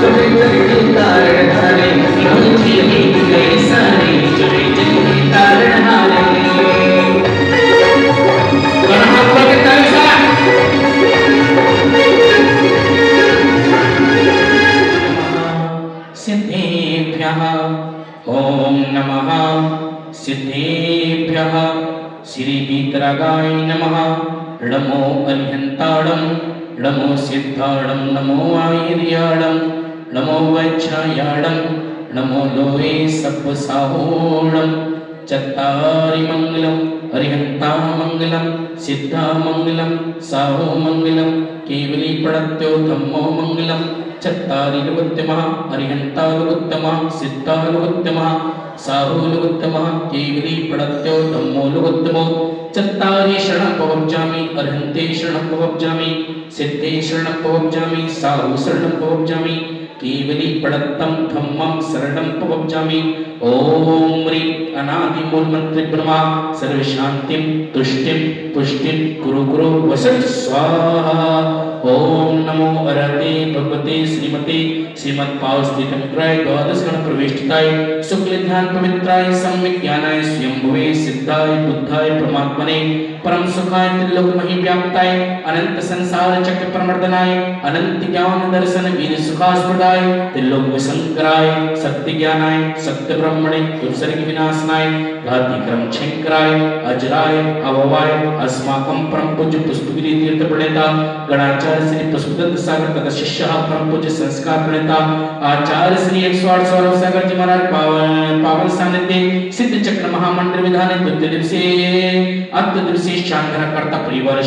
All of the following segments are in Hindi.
चले चले तारण हारे मुझे बीत गए सारे चले चले तारण हारे सिद्धेभ्यः ओम नमः सिद्धेभ्यः श्री वीतरागाय नमः नमो अरिहंताणं नमो सिद्धाणं नमो आयर्याणं नमो वच्छायाणं नमो लोये सप्पसाहोणं चत्तारि मंगलम अरिहंता मंगलम सिद्धा मंगलम साहो मंगलम केवली पड़त्यो धम्मो मंगलम चत्तारिरुत्तमः अरिहंतारुत्तमः सिद्धारुत्तमः साहुरुत्तमः केवली पड़त्यो धम्मोरुत्तमो चत्तारि शरणं पवज्जामि अरिहन्ते शरणं पवज्जामि सिद्धे शरणं पवज्जामि साहु शरणं पवज्जामि केवली पड़त्तं धम्मं शरणं पवज्जामि ओम ह्रीं अनादि मूल मंत्र ब्रह्मा सर्व शांतिं तुष्टिं पुष्टिं कुरु कुरु वसत स्वाहा ओम नमो अरहते भगवते श्रीमते श्रीमद्भावस्थितंत्राय द्वादश गण प्रविष्टिताय शुक्ल ध्यान पवित्राय सम्यक ज्ञानाय स्वयंभुवे सिद्धाय बुद्धाय परमात्मने परम सुखाय त्रिलोक मही व्याप्ताय अनंत संसार चक्र प्रमर्दनाय अनंत ज्ञान दर्शन वीर सुखास्पदाय त्रिलोक विसंकराय सत्य ज्ञानाय सत्य ब्रह्मणे दुर्सर्ग विनाशनाय घाति क्रम क्षयंकराय अजराय अववाय अस्माकं परम पूज्य पुष्पगिरि तीर्थ प्रणेता गणाचार्य श्री पुष्पदत्त सागर तथा शिष्य परम पूज्य संस्कार प्रणेता आचार्य श्री 108 सौरभ सागर जी महाराज पावन सानिध्य सिद्ध चक्र महामंडल विधान द्वितीय दिवसीय शांतरा कर्ता परिवार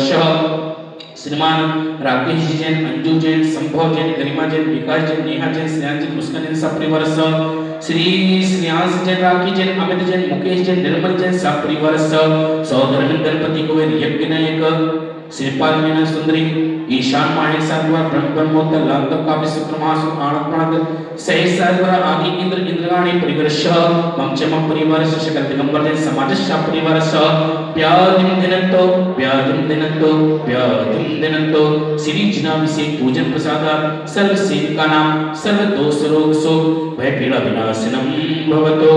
श्रीमान राकेश जैन अंजू जैन संभव जैन गरिमा जैन विकास जैन नेहा जैन स्नेहा जैन मुस्कान जैन सपरिवार श्री श्रेयांश जैन राखी जैन अमित जैन मुकेश जैन निर्मल जैन सपरिवार सौधर्म गणपति को यज्ञ नायक श्रीपाल मीना सुंदरी ईशान माहे सर्वर ब्रह्म ब्रह्मोत्तर लांत काव्य सुप्रमासु आनंद प्रांत सह सर्वर आदि इंद्र इंद्रगाणी परिवर्ष मंचम परिवार सकल दिगंबर जैन समाज परिवार व्याधिम दिनंतो श्री जिनाभिषेक पूजन प्रसादात सर्व सेविका नाम सर्व दोष रोग शोक भय पीड़ा विनाशनम भवतो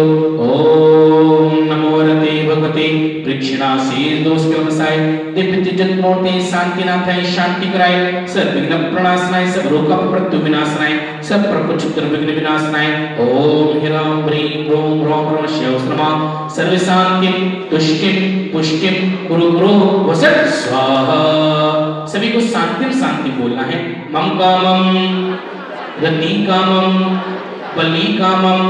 ओम नमो रते भगवते वृक्षिणासीर दोष कलमसाय दिव्य जत मूर्ति शांतिनाथाय शांति कराय सर्व विघ्न प्रणाशनाय सब रोग प्रत्यु विनाशनाय सब प्रकुचित्र विघ्न विनाशनाय ओम ह्रीं ह्रीं ह्रों ह्रों ह्रों शिवस्त्रमा सर्व शांतिं तुष्टिं पुष्टिं कुरु कुरु वसत स्वाहा सभी को शांति बोलना है मम कामम रति कामम बलि कामम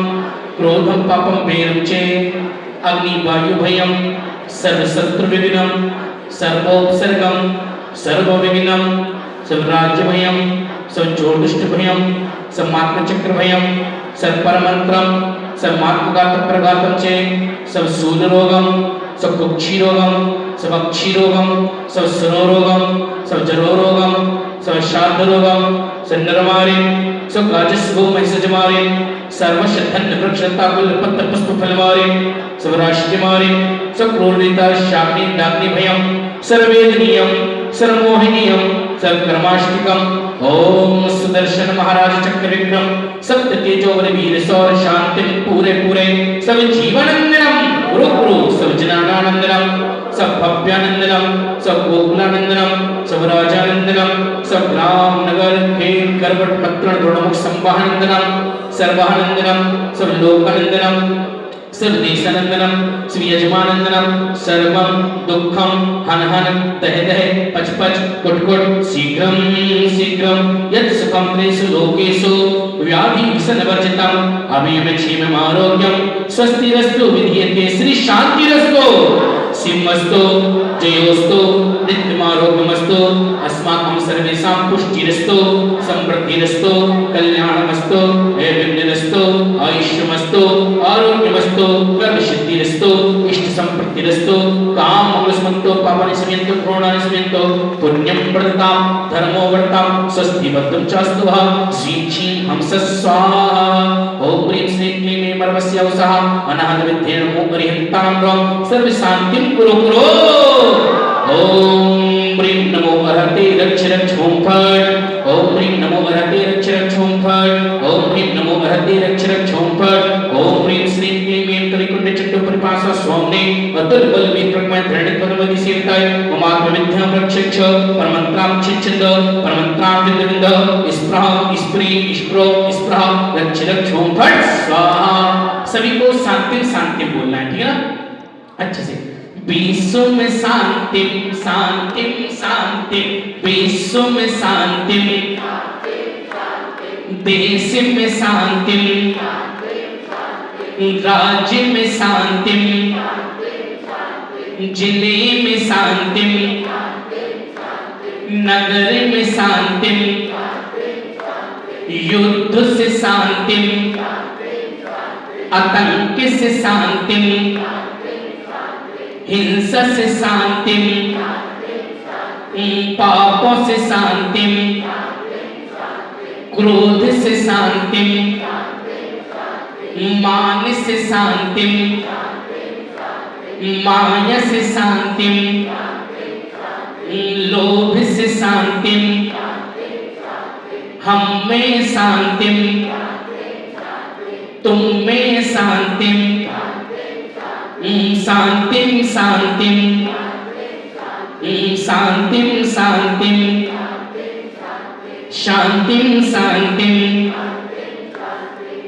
क्रोधम पापम वैरम अग्नि वायु भयम सर्व शत्रु विघ्नम सर्वोपसर्गम सर्व विघ्नम सब राज्य भयम सब चोर दुष्ट भयम सब मात्म चक्र भयम सब परमंत्रम सब मात्मगात प्रगातम चे सब शूल रोगम सब कुक्षी रोगम सब अक्षी रोगम सब सरो रोगम सब जरो रोगम सब शाद रोगम सब नरमारे सब राजस्व महिषजमारे सर्वशधन वृक्षता कुल पत्र पुष्प फलमारे सब राष्ट्र मारे सब क्रोधिता शाग्नि डाग्नि भयम सर्वेदनीयम सर्वमोहिनीयम सर्वकर्माष्टिकम ओम सुदर्शन महाराज चक्र विक्रम सप्त तेजोवर वीर सौर शांतिम पूरे पूरे सब जीवनंदनम गुरु गुरु सब जनानंदनम सब भव्यानंदनम सब गोकुलानंदनम सब राजानंदनम सब ग्राम नगर खेत करवट पत्र द्रोणमुख संवाहनंदनम सर्वानंदनम सब लोकानंदनम सर्वदेशानंदनम श्री यजमानंदनम सर्वम दुखम हन हन दह दह पच पच कुट कुट शीघ्रम शीघ्रम यत् सुखम क्लेशु लोकेषु व्याधि विषनवर्जितम अभयम क्षेमम आरोग्यम स्वस्तिरस्तु विधीयते श्री शांतिरस्तु सिंहस्तु जयोस्तु नित्यमारोग्यमस्तु अस्माकं सर्वेषां पुष्टिरस्तु समृद्धिरस्तु कल्याणमस्तु ऐश्वर्यमस्तु आयुष्यमस्तु आरोग्यमस्तु वर्गसिद्धिरस्तु इष्ट संपत्तिरस्तु काम मंगलसमन्तो पापानि शमयन्तु प्रोणानि शमयन्तु पुण्यं वर्धतां धर्मो वर्धतां स्वस्ति बद्धं चास्तु वः श्रीं क्षीं हंस स्वाहा ओम ह्रीं श्रीं क्लीं ऐं मर्वस्य वसः अनाहत विद्येन नमो अरिहन्तां सर्व शांतिं कुरु कुरु ओम प्रीं नमो अरहते रक्ष रक्ष ओम फट। ओम प्रीं नमो अरहते रक्ष रक्ष ओम फट। ओम प्रीं नमो अरहते रक्ष रक्ष ओम फट। ओम प्रीं श्रीं क्लीं ऐं कलिकुंड चट्टो परिपासा स्वामिने अतुल बल विप्रमय धरणि परमदि सेविताय ममात्म विद्यां रक्षक्ष परमंत्रां छिच्छन्द परमंत्रां विंद स्प्रह स्प्री स्प्रो स्प्रह रक्ष रक्ष ओम फट स्वाहा। सभी को शांति शांति बोलना है, ठीक है ना, अच्छे से। विश्व में शांति शांति शांति, विश्व में शांति, देश में शांति, राज्य में शांति, जिले में शांति, नगर में शांति, युद्ध से शांति, आतंक से शांति, हिंसा से शांति, पापों से शांति, क्रोध से शांति, मान से शांति, माया से शांति, लोभ से शांति, हम में शांति, तुम में शांति, शांति शांति, शांति शांति, शांति शांति।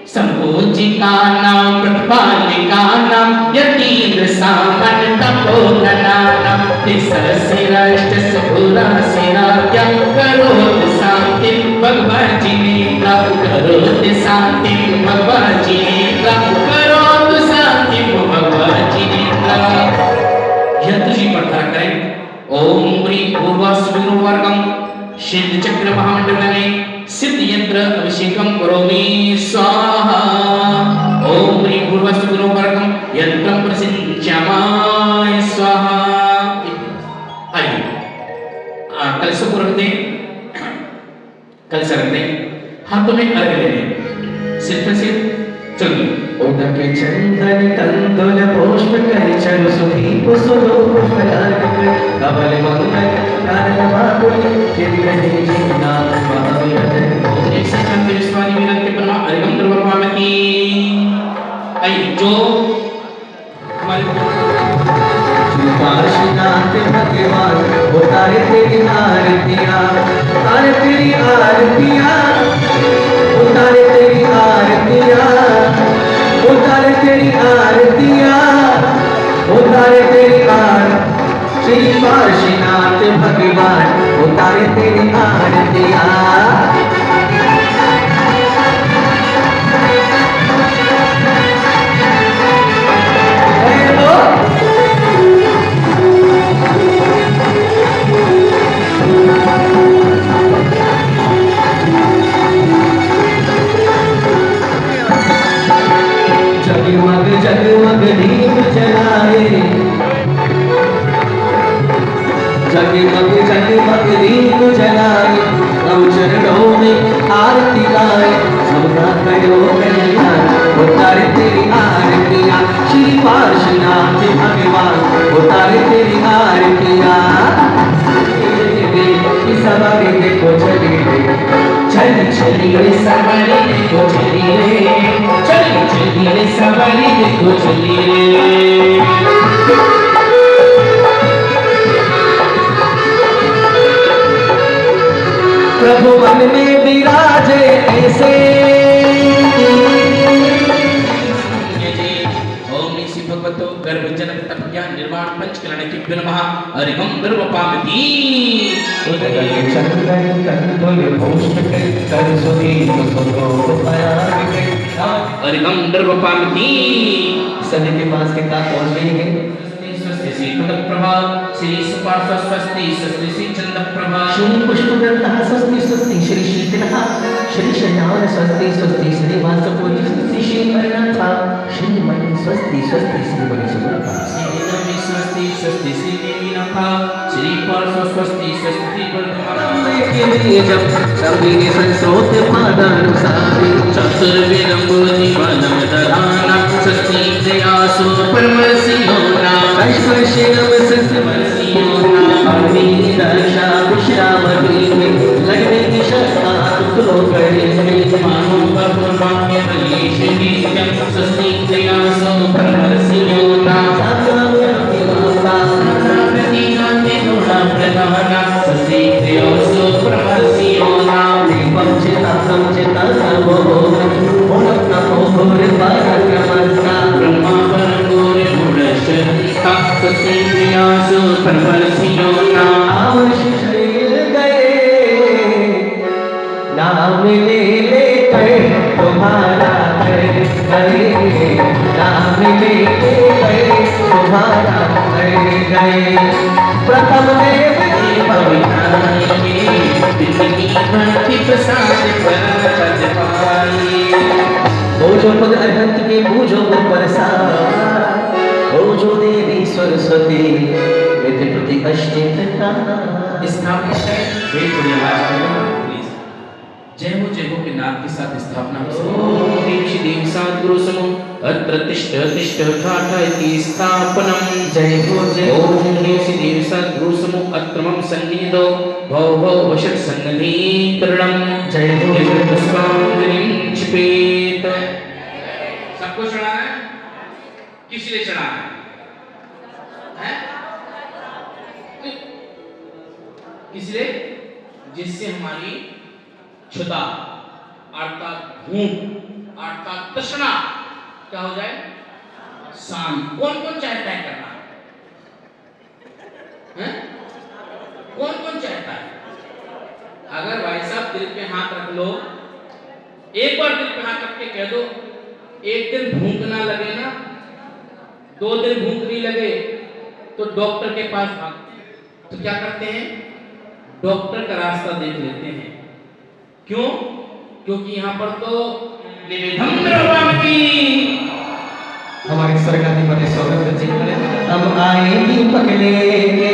संपूजिका नाम प्रतिपालिका नाम यतीन्द्र सामन तपोधना नाम तिसरसिरष्ट सुपुरा सिराज्ञा करोति शांति भगवान जी नेत्रा करोति शांति भगवान जी नेत्रा करोति शांति भगवान जी नेत्रा। यंत्र जी पढ़ा करें। ओम ह्रीं पूर्वास्मिनो वर्गम सिद्ध चक्र महामंडलने सिद्ध यंत्र अभिषेकम करोमि स्वाहा। ओम ह्रीं पूर्वास्मिनो वर्गम यंत्रम प्रसिंचामाय स्वाहा। आइए कलश को रख दें, कलश रख दें, हाथों में अर्घ ले लें, सिर पे सिर। चलिए। उदक चंदन तंदुल पुष्प कर चरु सुधी कुसुम फलार कमल मंगल कारण माकुल चिन्ह जीना महावीर। एक सेकंड विश्वानी विनंती परमा अरिगम द्रवपामति। आई जो हमारे पार्श्वनाथ भगवान उतारे तेरी आरतियाँ, उतारे तेरी आरतियाँ, उतारे तेरी आरतियाँ, उतारे तेरी आरतियाँ, उतारे तेरी आरती। श्री पार्श्वनाथ भगवान उतारे तेरी आरतियाँ। जगमग जगमग दीप जलाए, जगमग जगमग दीप जलाए, तब चरणों में आरती गाए, सबका करो कल्याण उतारे तेरी आरतियाँ। श्री पार्श्वनाथ भगवान उतारे तेरी आरतियाँ। सवारी देखो चलिए, चली चलिए सवारी देखो चलिए, चली चलिए सवारी देखो चलिए। प्रभु मन में विराजे ऐसे। भगवतो गर्भ जनक तपज्ञा निर्वाण पंचकलन के नमः। अरिगम द्रवपामति। उदय चंदन तंदुल पुष्प कर सुधी कुसुम फलार। अरिगम द्रवपामति। सभी के पास किताब पहुंच गई है। श्री प्रभा श्री सुपार्श्व स्वस्ति स्वस्ति श्री चंद्र प्रभा श्री पुष्पगंधा स्वस्ति स्वस्ति श्री शीतलः श्री शयान स्वस्ति स्वस्ति श्री वासुपूज्य स्वस्ति श्री मरनाथा श्री मणि स्वस्ति स्वस्ति श्री मणि सुब्रता श्री नवमी स्वस्ति स्वस्ति श्री देवीनाथा श्री पार्श्व स्वस्ति स्वस्ति वर्धमान के लिए जब सभी ने संस्रोत पादानुसारी चतुर्वेदम जीवनम ददाना स्वस्ति दयासु परमसियोना ऐश्वर्यम सत्समसियोना। पार्वती रक्षा विश्रामती लगने की शर्मा टुकड़ों करेंगे मानो भगवान्य मनीष नित्यं स्वस्ति प्रयासो परमर्षियोता प्रतिगान्ते गुणा प्रधाना स्वस्ति प्रयासो परमर्षियोता दीपम चिता नमो नमो भूरि पराक्रमस्ता ब्रह्मा परमगुरु गुणशरीता स्वस्ति प्रयासो परमर्षियोता आशीष गए नाम ले लेकर तुम्हारा गए नाम ले लेकर तुम्हारा गए प्रथम देव भक्ति प्रसाद पद पाई पूजो पद अरहंत के पूजो पद प्रसाद पूजो देवी सरस्वती विधि प्रति अष्टित स्थापना है वे थोड़ी आवाज करो प्लीज जय हो के नाम के साथ स्थापना ओम देवी देवी सद्गुरु समो अत्र तिष्ठ तिष्ठ ठाठा इति स्थापनम जय हो ओम देवी देवी सद्गुरु समो अत्र मम सन्निधो भव भव वशत सन्निधिकरणम जय हो पुष्पांजलिं क्षिपेत सबको चढ़ाना है किस लिए चढ़ाना है इसलिए जिससे हमारी क्षुधा अर्थात भूख अर्थात तृष्णा क्या हो जाए शांत कौन कौन चाहता है करना है कौन कौन चाहता है अगर भाई साहब दिल पे हाथ रख लो एक बार दिल पे हाथ रख के कह दो एक दिन भूख ना लगे ना 2 दिन भूख नहीं लगे तो डॉक्टर के पास भागते तो क्या करते हैं डॉक्टर का रास्ता देख लेते हैं क्यों क्योंकि यहाँ पर तो हमारे स्वर्गाधिपति सौरभ जी हम आए दीपक लेके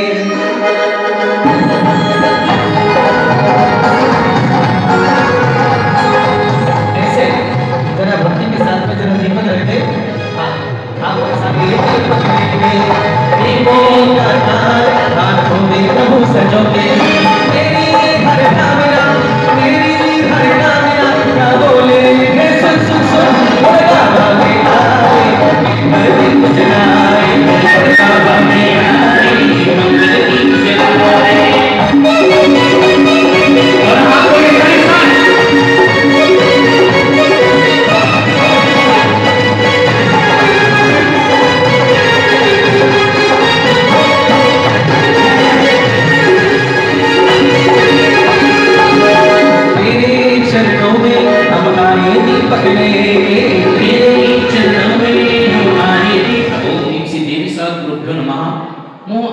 ऐसे जरा भक्ति के साथ में जरा दीपक रखते आप ऐसा दीपक लेके दीपों का तार हाथों में प्रभु सजोगे मेरी हर नामेरा मेरी हर नामेरा क्या बोले हे सुन सुन सुन बोला हमें आए हर दिन जलाए बोला हमें आए मंगल दीप जलाए और हाथों में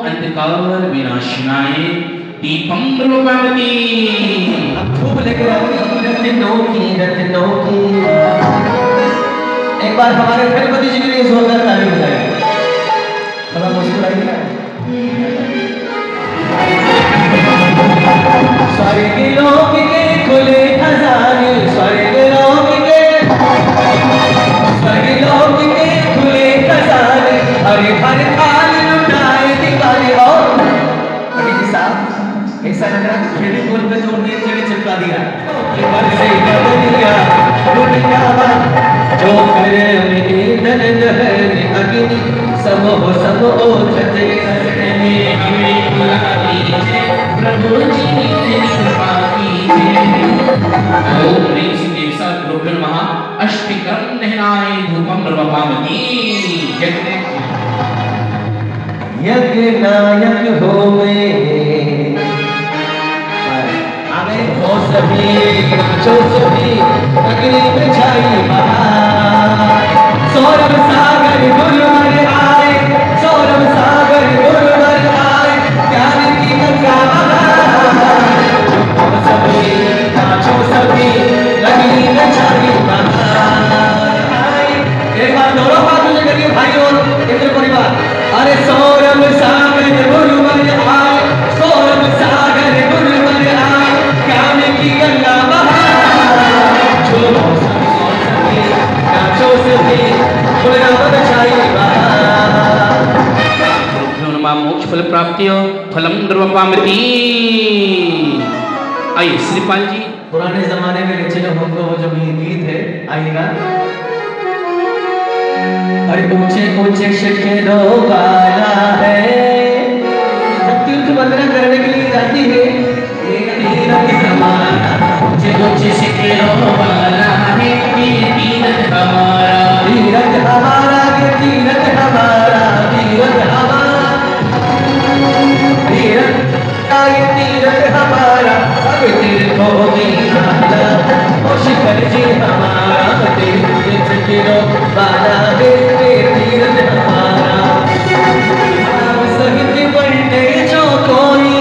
अंधकार विनाशनाय दीपम रूपवती धूप लेकर रत्नों की एक बार हमारे गणपति जी के लिए जोरदार ताली बजाएं थोड़ा मुस्कुराइए ना स्वर्ग लोक के खुले खजाने स्वर्ग लोक के खुले खजाने हरे हर थाल लुटाए दिवाले और पंडित जी साहब ऐसा लग रहा है खेड़ी बोल पे जोड़ दिए जगह चिपका दिया ऊपर से कर दिया दुनिया जो करे में दन दहन अग्नि समो छते में हमें बुला लीजिए प्रभु जी की कृपा कीजिए ओम ह्रीं श्रीं देवसा गुरुभ्यो नमः अष्टकर्म नहनाय धूपम नर्वपावती यज्ञ नायक होवे आगे हो सभी नाचो सभी अग्नि में छाई बहार सौरभ सागर गुरुवर आए सौरभ सागर गुरुवर आए ज्ञान की गंगा बहार हो सभी नाचो सभी अग्नि में छाई बहार एक बार दोनों हाथ ऊंचे करिए भाई और इंद्र परिवार अरे सौरभ सागर गुरुवर आए सौरभ सागर गुरुवर आए ज्ञान की गंगा बहार जो सभी नाचो सभी रूपामती। आइए श्रीपाल जी। पुराने जमाने में रचे लोगों को वो जो गीत है, आइएगा। अरे ऊंचे ऊंचे शिखरों वाला है, तीर्थ वंदना करने के लिए जाती है, एक तीरथ हमारा। ऊंचे ऊंचे शिखरों वाला है, ये तीरथ हमारा, तीरथ हमारा, ये तीरथ हमारा, तीरथ हमारा, तीरथ का ये तीरथ हमारा, सब तीर्थों में आना। ओ शिखर जी हमारा, तीर्थ शिखरों वाला है, ये तीरथ हमारा। नाम सहित बनते जो कोई,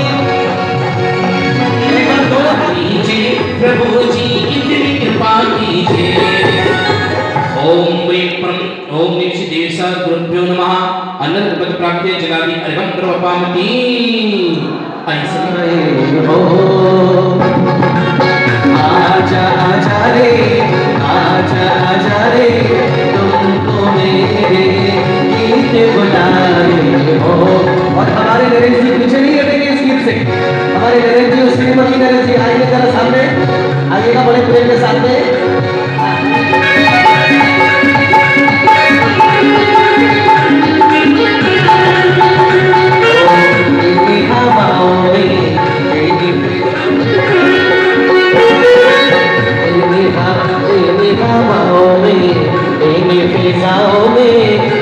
कीजिए प्रभु जी इतनी कृपा कीजिए। ओम श्री देवसा गुरुभ्यो नमः। अनंत पद प्राप्ति जलादि अर्घम प्रवपामति। आजा आजा रे, आजा आजा रे, तुमको मेरे गीत बुलाए हो। और हमारे नरेंद्र जी पीछे नहीं हटेंगे इस गीत से। हमारे नरेंद्र जी और श्रीमती नरेंद्र जी आएंगे जरा सामने, आइएगा बड़े प्रेम के साथ में।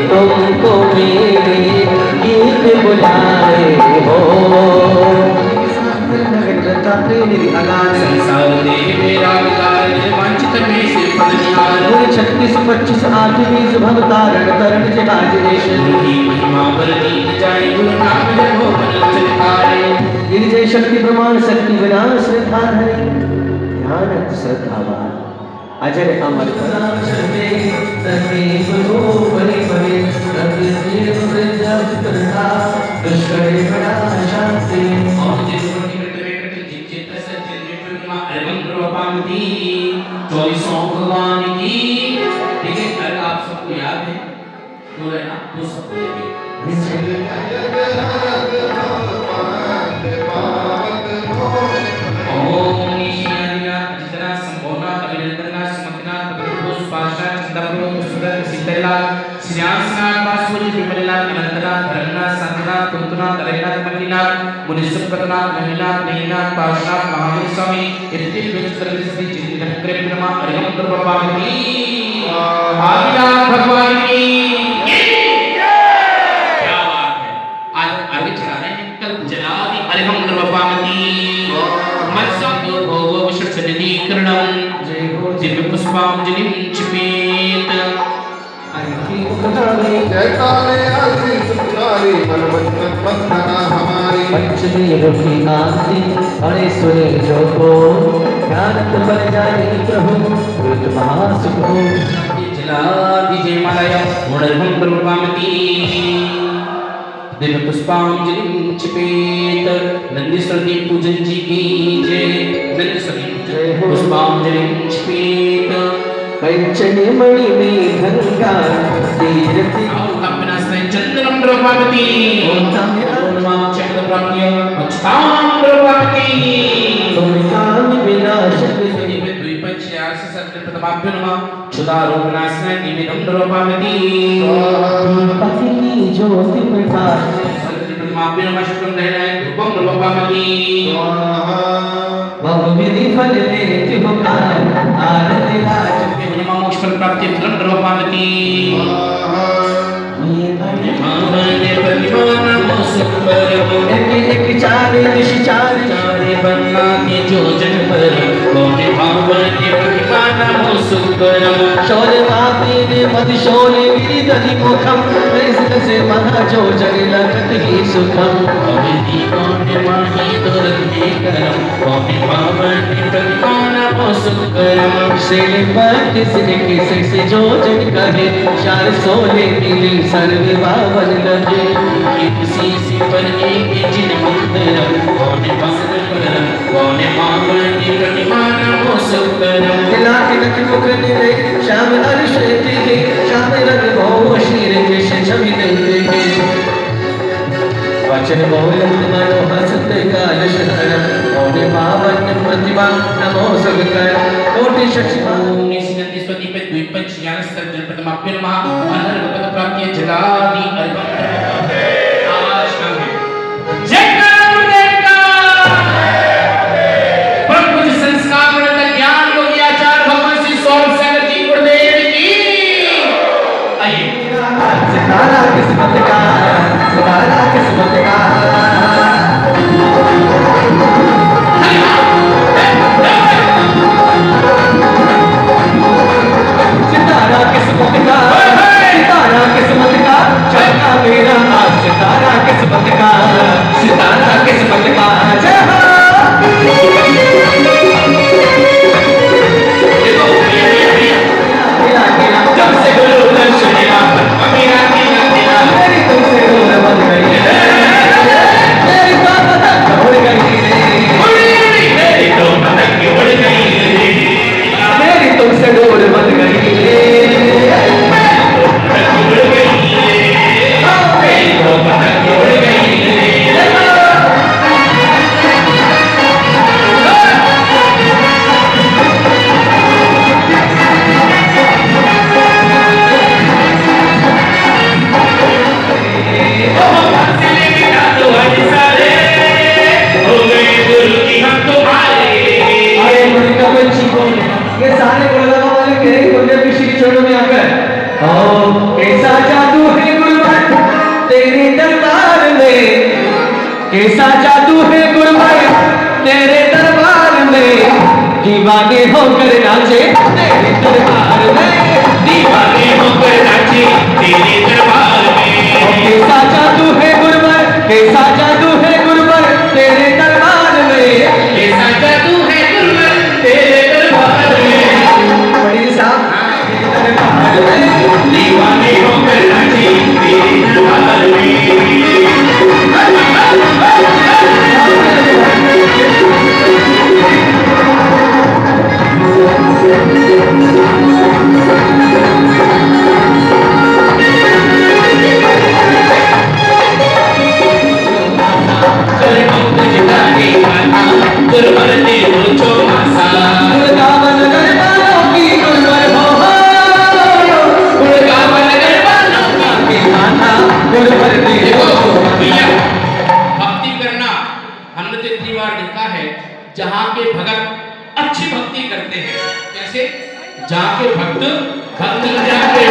तुमको मेरे गीत बुलाए हो। संसार देह मेरा विकार वांछित में से पद निहार। 36 25 8 20 भवतारण तरण जे आजरेश। गुरुकी महिमा बरनी जाय गुरु नाम जपो मन चरितारे। गिरिजय शक्ति प्रमाण शक्ति विनाश धार हरे, ध्यान श्रद्धावान अजर अमर नाम चले सभी गुरु बलि बलि सभी जीव वृद्धा चित्रता दुष्करे बड़ा शांति। और जिसको निकट जित से चिन्ह में अर्घम प्रवपामति। 24 भगवान की। ठीक है, अगर आप सबको याद है तो है ना, तो सबको लेंगे। ओम निशियानिया जितना संभोना अभिनंदना समकना तत्पुरुष पाशा चंद्रपुर सुंदर सिद्धला श्रीयासना वासुल विमलना अनंतना धरना संतना कुंतना तलेना मल्लिना मुनिसुपतना महिला नैना पाशा महावीर स्वामी इति विचत्र श्री चिंतन करे ब्रह्मा अर्घम प्रवपामि। आज्ञा भगवान की क्या बात है। आज आगे चला रहे हैं, कल जला दी अर्घम प्रवपामि। मत्संतो भोगो विशर्षनिधिकरणं दिव्य पुष्पांजलिं क्षिपेत। जयकारे आरती सुखारी मनमंथन वंदना हमारी। पंचमी रुखी आरती अरे सुने जो को, ध्यान बन जाए प्रभु रुद्र महासुख हो। जला दीजिए मालाया अर्घम प्रवपामि। दिव्य पुष्पांजलिं क्षिपेत। नंदीश्वरी पूजन जी की जय। नंदीश्वरी पुष्पांजलिं क्षिपेत। कंचन मणि में गंगा तीर्थ अपना से चंदनम प्रवपामि। ओम नमः चक्र प्राप्तिय अक्षताम प्रवपामि। काम विनाशक द्विपक्षयास सत्प्रतमाभ्यो नमः। क्षुधारोपणास्मै निमित्तं प्रवपामि। पतिनी ज्योति प्रकाश सत्प्रतमाभ्यो नमः। शुक्रं दहनाय धूपं प्रवपामि। बहुविधि फल लेति हो आरती राज नमः। मोक्ष फल प्राप्ति फलं प्रवपामि। एक चारे दिश चारे चारे बन्ना के जोजन पर कौने भावन के प्रतिमान हो सुकरम। शोले मापी ने मद शोले गिरिधनि मुखम, वैसे से महा जो जग लगत ही सुखम। अविधि कौने माही दुर्ग में करम कौने भावन के प्रतिमान हो सुकरम। शेले पद से जो जग कहे, चार सोले मिले सर्व बावन लगे। किसी से पर एक जिन मंदिरम कौने भावन करम कौने भावन के प्रतिमान हो सुकरम। दिला के नख मुख निरे श्याम हर श्वेति के, श्याम रंग भो शीर के छवि देते हैं। वचन बोलत मनो हसत काल शरण मौने पावन प्रतिमा नमो सगकर कोटि शक्ति ओम निशिगंधि स्वदीप द्वीपंच ज्ञान सर्जन प्रथमाभ्य नमः अनर्गपद प्राप्य जलादि अर्घम आज हम हैं जय गुरुदेव का परम पूज्य संस्कार प्रवर्तक ज्ञान योगी आचार्य भगवान श्री सौरभ सागर जी गुरुदेव की आइए सितारा किस्मत का सितारा किस्मत का सितारा किस्मत का सितारा किस्मत का चलना मेरा सितारा किस्मत का सितारा किस्मत का जय हो जब से गुरु दर्शन मिला मेरा मेरी तुमसे दूर बन गई मेरी तो पतंग उड़ गई मेरी तो पतंग उड़ गई मेरी तुमसे दूर बन गई ये सारे गुरुद्वारा वाले कह गुरुदेव की श्री चरणों में आकर ओ कैसा जादू है गुरुभाई तेरे दरबार में कैसा जादू है गुरुभाई तेरे दरबार में दीवाने होकर नाचे तेरे दरबार में दीवाने होकर नाचे तेरे दरबार में कैसा जादू है गुरुभाई कैसा जादू है गुरुभाई तेरे दरबार में कैसा जादू है गुरुवर तेरे दरबार में पंडित साहब दरबार में दीवाने होकर नाचे तेरे दरबार में गुरुवर ने मुझो मासा गुरुगावन गरबानों की गुरुवर हो गुरुगावन गरबानों की माता गुरुवर ने देखो भैया भक्ति करना हमने तो इतनी बार देखा है जहाँ के भगत अच्छी भक्ति करते हैं कैसे जहाँ के भक्त भक्ति जाके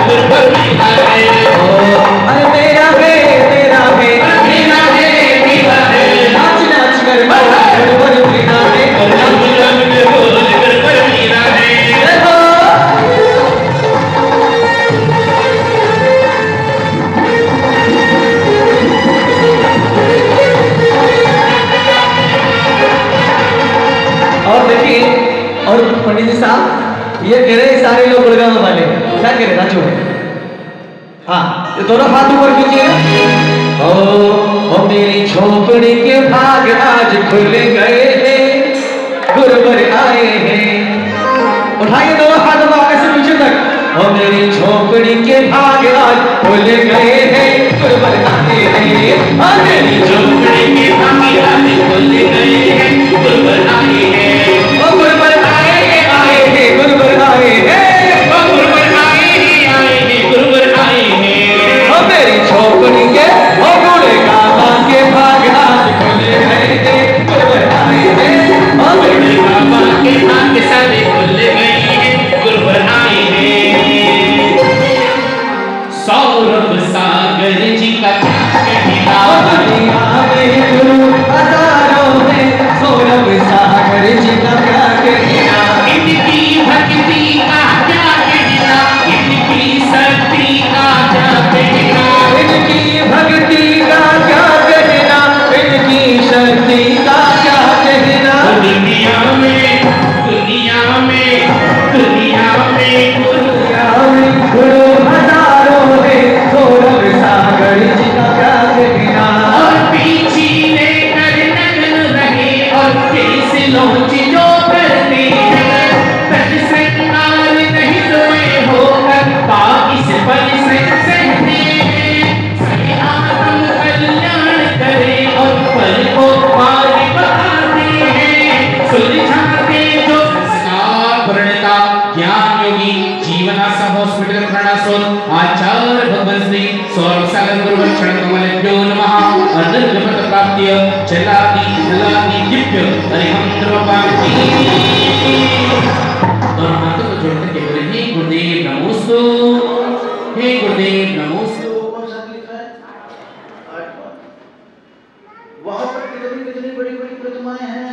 गुरुवर में आए अरे मेरा है मेरा है नाच नाच कर गुरुवर मेरा है गुरुवर मेरा है देखो और देखिए और पंडित जी साहब ये कह रहे हैं सारे लोग गुड़गांव वाले क्या कह रहे राजू हाँ ये दोनों हाथ ऊपर कीजिए ओ मेरी झोपड़ी के भाग आज खुल गए हैं गुरुवर आए हैं उठाइए दोनों हाथ आगे से नीचे तक ओ मेरी झोपड़ी के भाग आज खुल गए हैं गुरुवर आए हैं ओ मेरी झोपड़ी के भाग आज खुल गए हैं गुरुवर आए हैं ओ गुरुवर आए हैं गुरुवर आए हैं गुरुवर आए हैं गुरुवर आए हैं ओ मेरी झोपड़ी के ओ गुड़गांव के भाग आज खुल गए हैं गुरुवर आए हैं ओ मेरी बाबा के भाग सारे खुल गए हैं गुरुवर आए हैं सौरभ सागर जी का कहना दुनिया में गुरु हजारों में विनाशो आचार्य भगवान श्री सौरभ सागर गुरु वक्षण कमलेभ्यो नमः अनर्गपत प्राप्त्य चलादि झलादि दिव्य हरिहं द्रवपामि। दोनों हाथों को जोड़ करके बोले हे गुरुदेव नमोस्तु, हे गुरुदेव नमोस्तु। कौन सा गीत है? आठवां। वहां पर कितनी कितनी बड़ी बड़ी प्रतिमाएं हैं?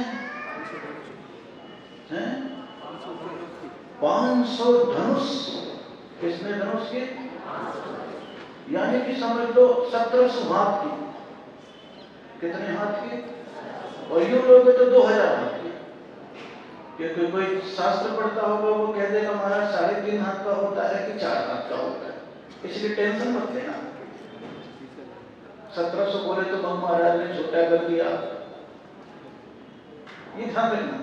500 धनुष। किसने धनुष के? यानी कि समझ लो 1700 हाथ की। कितने हाथ की? और यूं लोग तो 2000 हाथ की। क्योंकि कोई शास्त्र पढ़ता होगा वो कह देगा महाराज 3.5 हाथ का होता है कि 4 हाथ का होता है, इसलिए टेंशन मत लेना। 1700 बोले तो हम महाराज ने छोटा कर दिया, ये ध्यान रखना।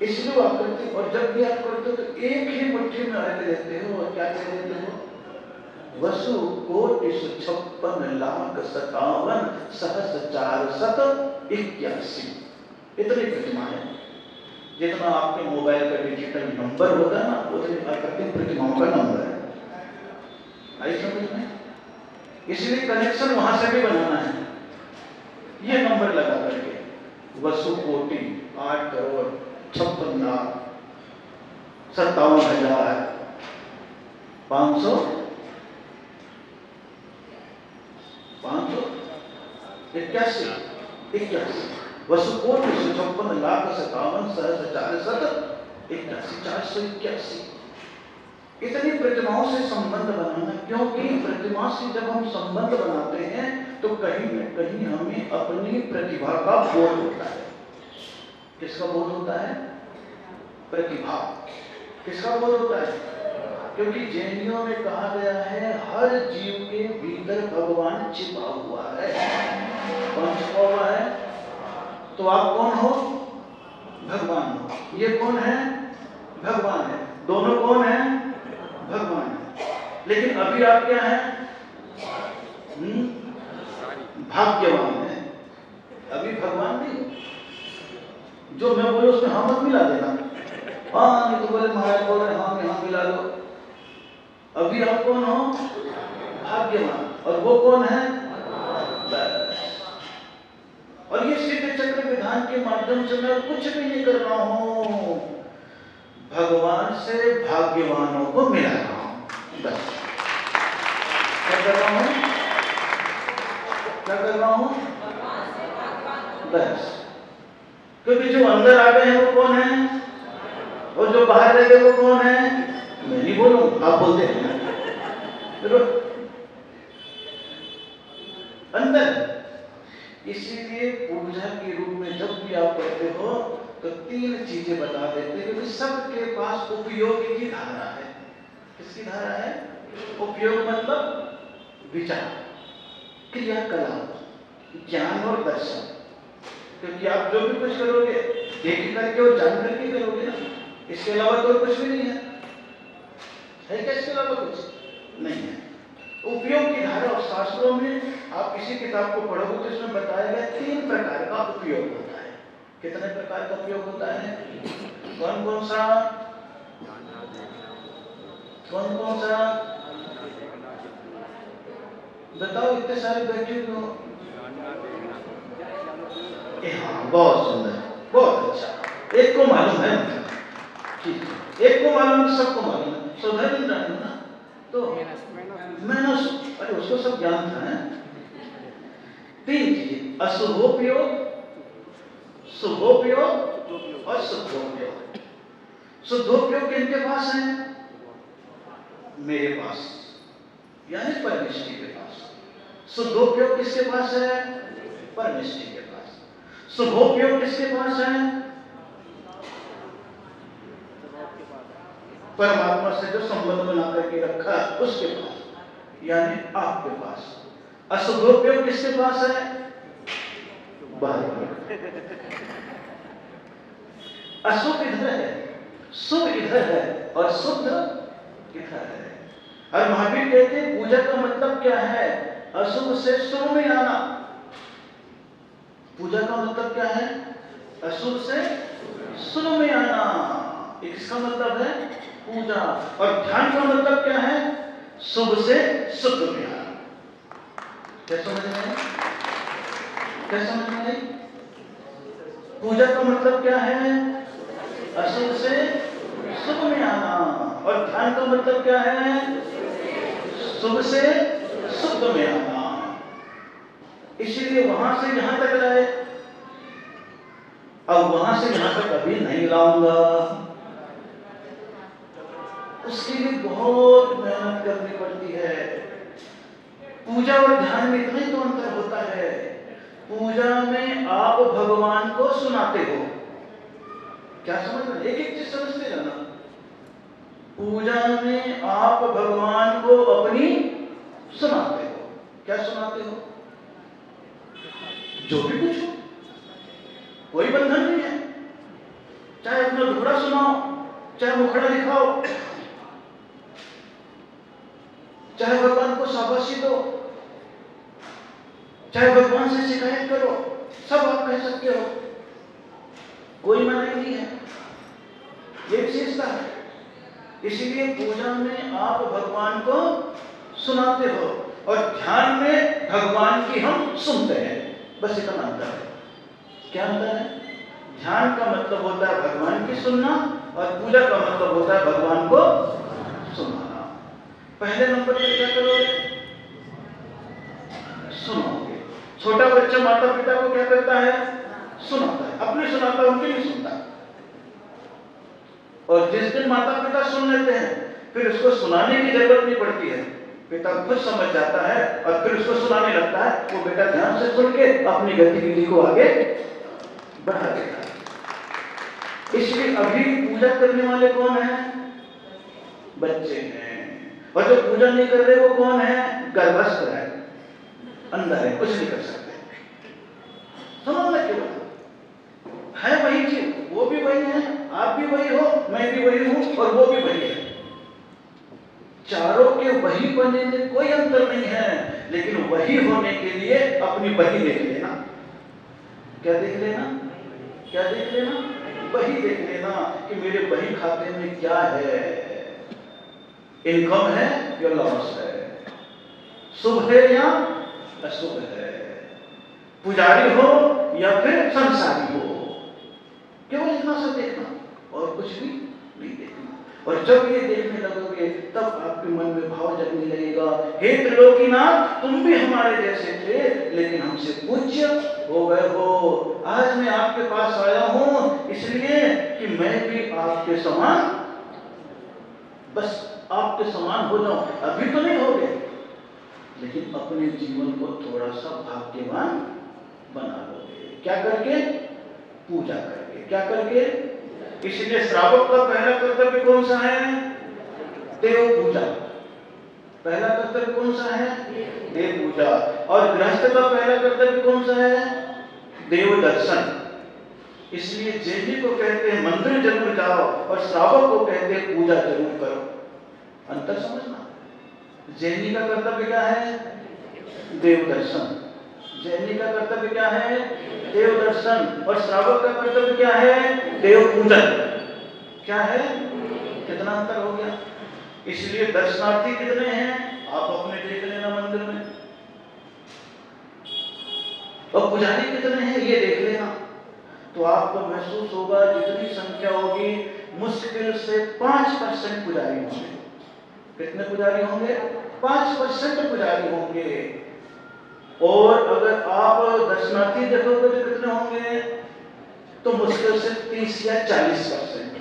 इसलिए वो आप करते हो, और जब भी आप करते हो तो एक ही मुट्ठी में अर्घ देते हो। और क्या कह देते हो? वसु कोटि 56,57,481। इतनी प्रतिमा है। जितना आपके मोबाइल का डिजिटल नंबर होता है ना, उतनी आकृतिक प्रतिमाओं का नंबर है। आई समझ में? इसलिए कनेक्शन वहां से भी बनाना है। ये नंबर लगा करके वसु कोटि 8 करोड़ 56 लाख 57,000 500 81 वसु कोटि 56,57,481 इतनी प्रतिमाओं से संबंध बनाना। क्योंकि प्रतिमा से जब हम संबंध बनाते हैं तो कहीं न कहीं हमें अपनी प्रतिभा का बोध होता है। किसका बोध होता है? प्रतिभा। किसका बोध होता है? क्योंकि जैनियों में कहा गया है हर जीव के भीतर भगवान छिपा हुआ है। कौन छिपा हुआ है? तो आप कौन हो? भगवान हो। ये कौन है? भगवान है। दोनों कौन है? भगवान है। लेकिन अभी आप क्या हैं? भाग्यवान है। अभी भगवान नहीं हो। जो मैं बोले उसमें हाँ मत मिला देना। हाँ नहीं तो बोले महाराज बोल रहे हाँ में हाँ मिला दो। अभी आप कौन हो? भाग्यवान। और वो कौन है? बस। और ये सिद्ध चक्र विधान के माध्यम से मैं कुछ भी नहीं कर रहा हूं, भगवान से भाग्यवानों को मिला रहा हूं। बस क्या कर रहा हूं? क्या कर रहा हूं? बस। क्योंकि जो अंदर आ गए हैं वो कौन है, और जो बाहर रह गए वो कौन है? मैं नहीं बोलूं, आप बोलते हैं अंदर। इसीलिए पूजा के रूप में जब भी आप करते हो तो 3 चीजें बता देते हैं, क्योंकि सबके पास उपयोग की धारा है। किसकी धारा है? उपयोग मतलब विचार, क्रियाकलाप, ज्ञान और दर्शन। क्योंकि आप जो भी कुछ करोगे देख करके और जान करके करोगे ना, इसके अलावा तो कुछ भी नहीं है। है क्या इसके अलावा कुछ? नहीं है। उपयोग की धारा। और शास्त्रों में आप किसी किताब को पढ़ोगे तो इसमें बताया गया 3 प्रकार का उपयोग होता है। कितने प्रकार का उपयोग होता है? कौन कौन सा? कौन कौन सा बताओ, इतने सारे बैठे हो। हाँ बहुत सुंदर, बहुत अच्छा। एक को मालूम है, ठीक है। एक को मालूम है, सबको मालूम है। सौधर्म ना तो मैंने अरे उसको सब ज्ञान था। 3 चीजें, अशुभोपयोग, शुभोपयोग और शुद्धोपयोग। शुद्धोपयोग किनके पास है? मेरे पास, यानी परमेष्टि के पास। शुद्धोपयोग किसके पास है? परमेष्टि के पास। शुभोपयोग किसके पास है? परमात्मा से जो संबंध बना करके रखा उसके पास, यानी आपके पास। अशुभोपयोग किसके पास है? बाहर। अशुभ इधर है, शुभ इधर है और शुद्ध इधर है। और महावीर कहते हैं पूजा का मतलब क्या है? अशुभ से शुभ में आना। पूजा का मतलब क्या है? अशुभ से सुनो में आना, इसका मतलब है पूजा। और ध्यान का मतलब क्या है? शुभ से शुद्ध में आना। क्या समझ में आई? क्या समझ में आई? पूजा का मतलब क्या है? अशुभ से शुभ में आना। और ध्यान का मतलब क्या है? शुभ से शुद्ध में आना। इसीलिए वहां से यहां तक लाए। अब वहां से यहां तक अभी नहीं लाऊंगा, उसके लिए बहुत मेहनत करनी पड़ती है। पूजा और ध्यान में इतना ही तो अंतर होता है। पूजा में आप भगवान को सुनाते हो। क्या समझ में? एक एक चीज समझते रहना। पूजा में आप भगवान को अपनी सुनाते हो। क्या सुनाते हो? जो भी कुछ हो, कोई बंधन नहीं है। चाहे अपना दुखड़ा सुनाओ, चाहे मुखड़ा दिखाओ, चाहे भगवान को शाबाशी दो, चाहे भगवान से शिकायत करो, सब आप कह सकते हो, कोई मनाही नहीं है। ये विशेषता है। इसीलिए पूजा में आप भगवान को सुनाते हो और ध्यान में भगवान की हम सुनते हैं। बस इतना अंतर है। क्या अंतर है? ध्यान का मतलब होता है भगवान की सुनना और पूजा का मतलब होता है भगवान को सुनाना। पहले नंबर पर क्या करोगे? सुनोगे। छोटा बच्चा माता पिता को क्या करता है? सुनाता है। अपने सुनाता है, उनके नहीं सुनता। और जिस दिन माता पिता सुन लेते हैं, फिर उसको सुनाने की जरूरत नहीं पड़ती है। पिता खुद समझ जाता है और फिर उसको सुनाने लगता है। वो बेटा ध्यान से सुन के अपनी गतिविधि को आगे बढ़ा देता है। इसलिए अभी पूजा करने वाले कौन है? बच्चे हैं। और जो पूजा नहीं कर रहे वो कौन है? गर्भस्थ है, अंदर है, कुछ नहीं कर सकते। समझना क्यों है? वही चीज, वो भी वही है, आप भी वही हो, मैं भी वही हूं और वो भी वही है। चारों के वही बनने में कोई अंतर नहीं है। लेकिन वही होने के लिए अपनी वही देख लेना। क्या देख लेना? क्या देख लेना? वही देख लेना कि मेरे वही खाते में क्या है। इनकम है या लॉस है, शुभ है या अशुभ है, पुजारी हो या फिर संसारी हो। केवल इतना सा देखना और कुछ भी नहीं देखना। और जब ये देखने लगोगे तब आपके मन में भाव जगने लगेगा, हे त्रिलोकीनाथ, तुम भी हमारे जैसे थे लेकिन हमसे पूज्य हो गए हो। आज मैं आपके पास आया हूं इसलिए कि मैं भी आपके समान, बस आपके समान हो जाऊं। अभी तो नहीं हो गए, लेकिन अपने जीवन को थोड़ा सा भाग्यवान बना लोगे। क्या करके? पूजा करके। क्या करके? इसलिए श्रावक का पहला कर्तव्य कौन सा है? देव पूजा। पहला कर्तव्य कौन सा है? देव पूजा। और गृहस्थ का पहला कर्तव्य कौन सा है? देव दर्शन। इसलिए जैनी को कहते हैं मंदिर जरूर जाओ और श्रावक को कहते हैं पूजा जरूर करो। अंतर समझना। जैनी का कर्तव्य क्या है? देव दर्शन। जैनी का कर्तव्य क्या है? देव दर्शन। और श्रावक का कर्तव्य क्या है? देव पूजन। क्या है? कितना अंतर हो गया? इसलिए दर्शनार्थी कितने हैं आप अपने देख लेना मंदिर में, और पुजारी कितने हैं ये देख लेना। तो आपको महसूस होगा जितनी संख्या होगी मुश्किल से 5% पुजारी होंगे। कितने पुजारी होंगे? 5% पुजारी होंगे। और अगर आप दर्शनार्थी देखोगे तो कितने होंगे? तो मुश्किल से 30 या 40%।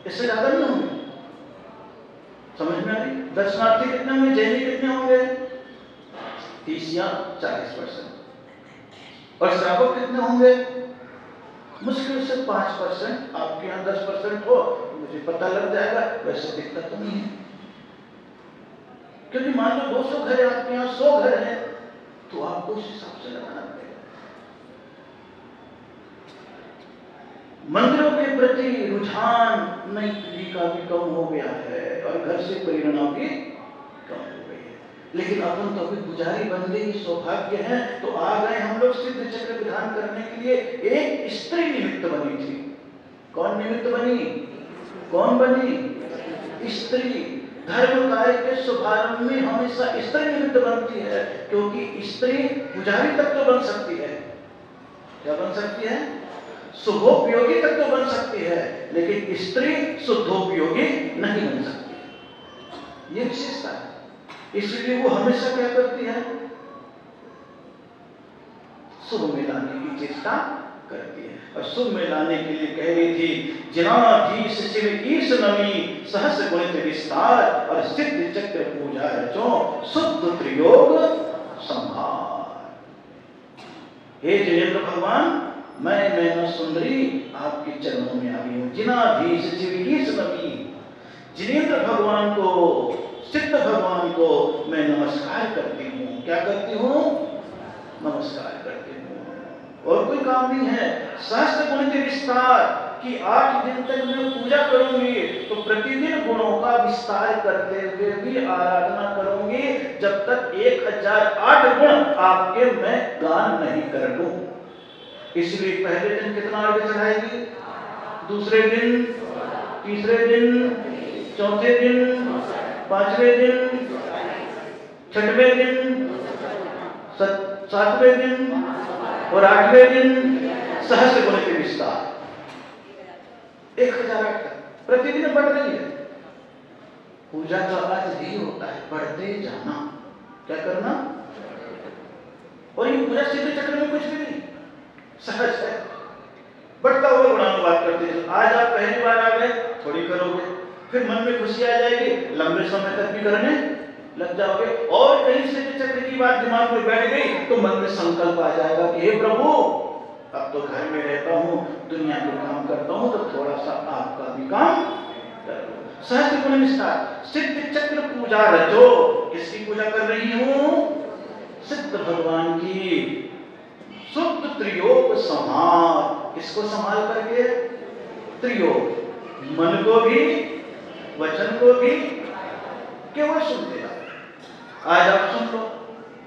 इससे ज्यादा नहीं होंगे। समझ में आ रही? दर्शनार्थी कितने होंगे? जैनी कितने होंगे? 30 या 40%। और श्रावक कितने होंगे? मुश्किल से 5%। आपके यहाँ 10% हो मुझे पता लग जाएगा, वैसे दिक्कत तो नहीं है। क्योंकि मान लो 200 घर है आपके यहाँ, 100 घर है, तो आपको उस हिसाब से लगाना पड़ेगा। मंदिरों के प्रति रुझान नई पीढ़ी का भी कम हो गया है और घर से प्रेरणा भी कम हो गई है। लेकिन अपन तो अभी पुजारी बनने की सौभाग्य है, तो आ गए हम लोग सिद्ध चक्र विधान करने के लिए। एक स्त्री निमित्त बनी थी, कौन निमित्त बनी? कौन बनी? स्त्री। धर्म कार्य के शुभारंभ में हमेशा स्त्री निमित्त बनती है, क्योंकि स्त्री पुजारी तक तो बन सकती है। क्या बन सकती है? शुभोपयोगी तक तो बन सकती है, लेकिन स्त्री शुद्धोपयोगी नहीं बन सकती। ये विशेषता है। इसलिए वो हमेशा क्या करती है? शुभ में लाने की चेष्टा करती है। और शुभ में लाने के लिए कह रही थी, जिनाधीश शिव ईश नमी सहस्र गुणित विस्तार और सिद्ध चक्र पूजा रचो शुद्ध त्रियोग संभार। हे जयेंद्र भगवान, मैं मैना सुंदरी आपके चरणों में आ गई हूँ। जिनाधीश शिव ईश नमी, जिनेंद्र भगवान को, सिद्ध भगवान को मैं नमस्कार करती हूँ। क्या करती हूँ? नमस्कार करती हूँ। और कोई काम नहीं है। सहस्त्र गुणित विस्तार कि 8 दिन तक मैं पूजा करूंगी, तो प्रतिदिन गुणों का विस्तार करते हुए भी आराधना करूंगी, जब तक 1008 गुण आपके मैं गान नहीं कर लूं। इसलिए पहले दिन कितना अर्घ्य चढ़ाएगी? दूसरे दिन, तीसरे दिन, चौथे दिन, पांचवें दिन, छठवें दिन, सातवें दिन और 8वें दिन सहस्त्र गुणित विस्तार। 1008 तक प्रतिदिन बढ़ रही है। पूजा का अर्थ यही होता है, बढ़ते जाना। क्या करना? और ये पूजा सिद्ध चक्र में कुछ भी नहीं, सहज है। बढ़ता हुआ गुणानुवाद करते हैं। आज आप पहली बार आ गए, थोड़ी करोगे, फिर मन में खुशी आ जाएगी, लंबे समय तक भी करने लग जाओगे। और कहीं सिद्ध चक्र की बात दिमाग में बैठ गई तो मन में संकल्प आ जाएगा कि हे प्रभु, अब तो घर में रहता हूँ, दुनिया के काम करता हूँ, तो थोड़ा सा आपका भी काम कर लो। सहस्त्र गुण विस्तार, सिद्ध चक्र पूजा रचो। किसकी पूजा कर रही हूँ? सिद्ध भगवान की। शुद्ध त्रियोग संभार, किसको संभाल करके? त्रियोग, मन को भी, वचन को भी। केवल सुनते हैं। आज आप सुन लो,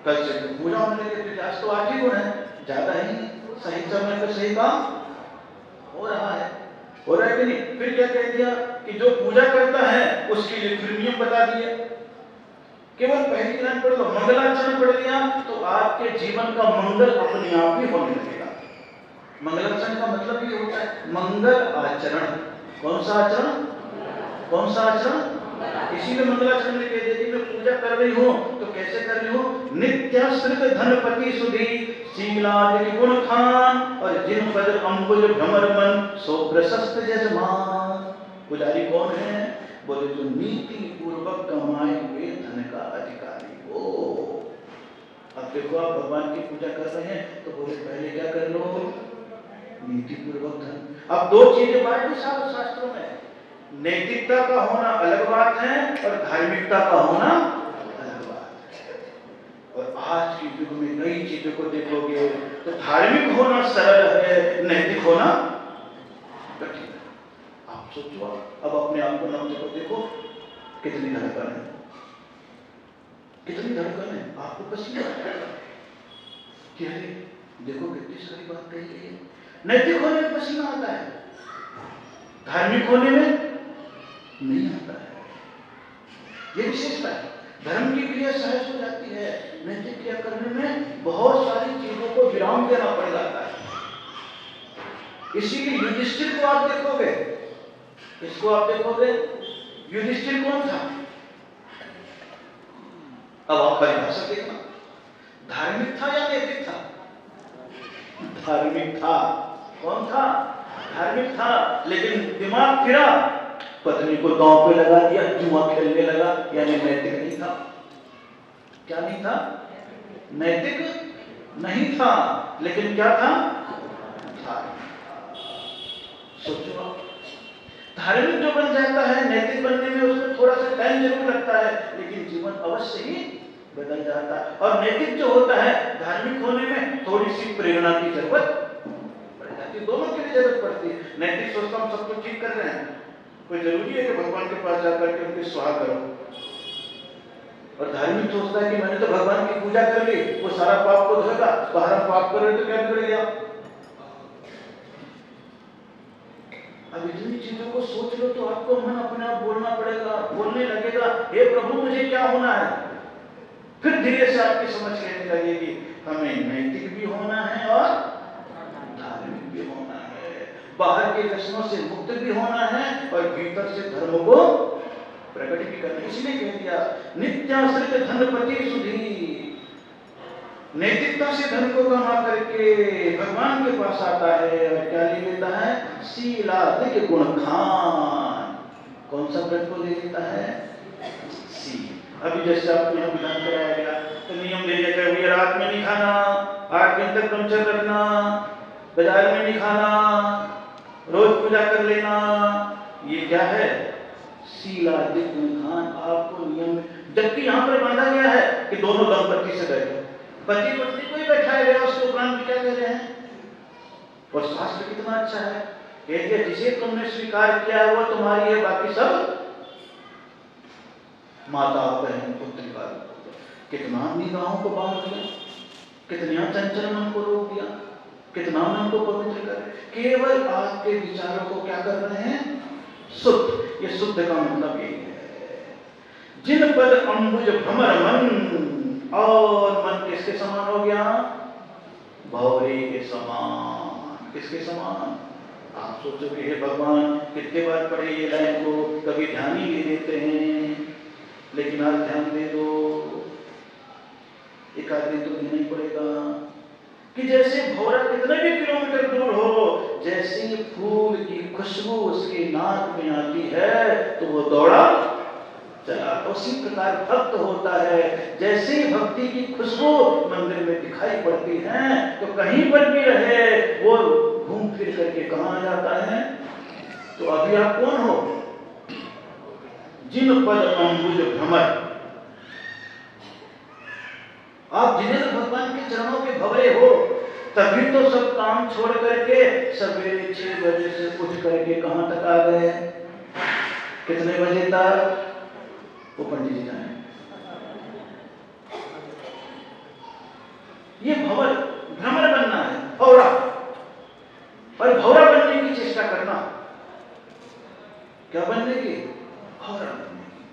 कल से पूजा होने लगे। आज तो 8 ही गुण है, ज्यादा ही सही समय पे सही काम हो रहा है। हो रहा है कि नहीं? फिर क्या कह दिया कि जो पूजा करता है उसके लिए फिर नियम बता दिए। केवल पहली लाइन पढ़ लो, मंगलाचरण पढ़ लिया तो आपके जीवन का मंगल अपने आप ही होने लगेगा। मंगलाचरण का मतलब ये होता है मंगल आचरण। कौन सा आचरण? कौन सा आचरण? इसीलिए मंगलाचरण में कह देती, मैं पूजा कर रही हूँ तो कैसे कर रही हूँ? नित्याश्रित धनपति सुधी शीलादि गुण खान और जिन पद अंबुज भ्रमर मन सो प्रशस्त जजमान। पुजारी कौन है? बोले जो नीति पूर्वक कमाए हुए धन का अधिकारी हो। अब देखो, आप भगवान की पूजा कर रहे हैं तो बोले पहले क्या कर लो? नीति पूर्वक धन। अब 2 चीजें बांट दी शास्त्रों में, नैतिकता का होना अलग बात है और धार्मिकता का होना अलग बात है। और आज के युग में नई चीजों को देखोगे तो धार्मिक होना सरल है, नैतिक होना कठिन है। आप सोचो, अब अपने आप को नाम देखो, कितनी धड़कन है, कितनी धड़कन है। आपको पसीना क्या है? देखो कितनी सारी बात कही है। नैतिक होने में पसीना आता है, धार्मिक होने में नहीं आता है। ये विशेषता है। धर्म की क्रिया सहज हो जाती है, नैतिक क्रिया करने में बहुत सारी चीजों को विराम देना पड़ जाता है। इसीलिए युधिष्ठिर को आप देखोगे, इसको आप देखोगे, युधिष्ठिर कौन था? अब आप परिभाषा देखना, धार्मिक था या नैतिक था? धार्मिक था। कौन था? धार्मिक था, लेकिन दिमाग फिरा, पत्नी को दांव पे लगा दिया, जुआ खेलने लगा, यानी नैतिक नहीं था। क्या नहीं था? नैतिक नहीं था, लेकिन क्या था? सोचो, धार्मिक जो बन जाता है, नैतिक बनने में उसमें थोड़ा सा टाइम जरूर लगता है, लेकिन जीवन अवश्य ही बदल जाता है। और नैतिक जो होता है, धार्मिक होने में थोड़ी सी प्रेरणा की जरूरत पड़ जाती है, दोनों की जरूरत पड़ती है। नैतिक सोचता हूँ सब कुछ ठीक कर रहे हैं, कोई जरूरी है कि भगवान के पास जाकर के उनकी स्वाहा करो। और धार्मिक सोचता है कि मैंने तो भगवान की पूजा कर ली, वो सारा पाप को धोएगा, बाहर पाप कर रहे तो क्या बिगड़ गया? अब इतनी चीजों को सोच लो तो आपको मन अपने आप बोलना पड़ेगा, बोलने लगेगा, हे प्रभु मुझे क्या होना है। फिर धीरे से आपकी समझ लेने लगेगी हमें नैतिक भी होना है और धार्मिक भी होना है, बाहर के व्यसनों से मुक्त भी होना है और भीतर से धर्म को प्रकट भी करना। इसलिए कह दिया नित्याश्रित धनपति सुधी, नैतिकता से धन को कमा करके भगवान के पास आता है और क्या ले लेता है, शीलादिक गुण खान। कौन सा व्रत को ले लेता है, शील। अभी जैसे आपको यहाँ विधान कराया गया तो नियम ले लेकर भैया रात में नहीं खाना, 8 दिन तक ब्रह्मचर्य रखना, बाजार में नहीं खाना, रोज पूजा कर लेना, ये क्या है, शीलादिक गुण खान। आपको नियम में, जबकि यहाँ पर बांधा गया है कि दोनों दंपति से बैठो, पति पत्नी को ही बैठाया गया, उसके उपरांत भी क्या कह रहे हैं। और शास्त्र कितना अच्छा है, कहते हैं जिसे तुमने स्वीकार किया है वो तुम्हारी है, बाकी सब माता बहन पुत्री का। कितना निगाहों को बांध दिया, कितना चंचल मन को रोक दिया, कितना मन को पवित्र कर, केवल आपके विचारों को क्या कर रहे हैं, शुद्ध। ये शुद्ध का मतलब यही है, जिन पद अंबुज भ्रमर मन, और मन किसके समान हो गया, भौरे के समान। किसके समान, आप सोचोगे हे भगवान कितने बार पढ़े ये लाइन को, कभी ध्यान ही नहीं देते हैं, लेकिन आज ध्यान दे दो, एक आध दिन तो देना ही पड़ेगा। कि जैसे भौरा कितने भी किलोमीटर दूर हो, जैसे फूल की खुशबू उसके नाक में आती है तो वो दौड़ा चला। उसी प्रकार भक्त होता है, जैसे ही भक्ति की खुशबू मंदिर में दिखाई पड़ती है तो कहीं पर भी रहे वो घूम फिर करके कहाँ आ जाता है। तो अभी आप कौन हो, जिन पद अंबुज भ्रमर। आप जिनेंद्र भगवान के चरणों के भंवरे हो, तभी तो सब काम छोड़ करके सवेरे 6 बजे से उठ करके कहां तक आ गए, कितने बजे तक, वो पंडित जी जाने। ये भंवर भ्रमर बनना है, भौरा, और भौरा बनने की चेष्टा करना। क्या बनने की, भौरा बनने की,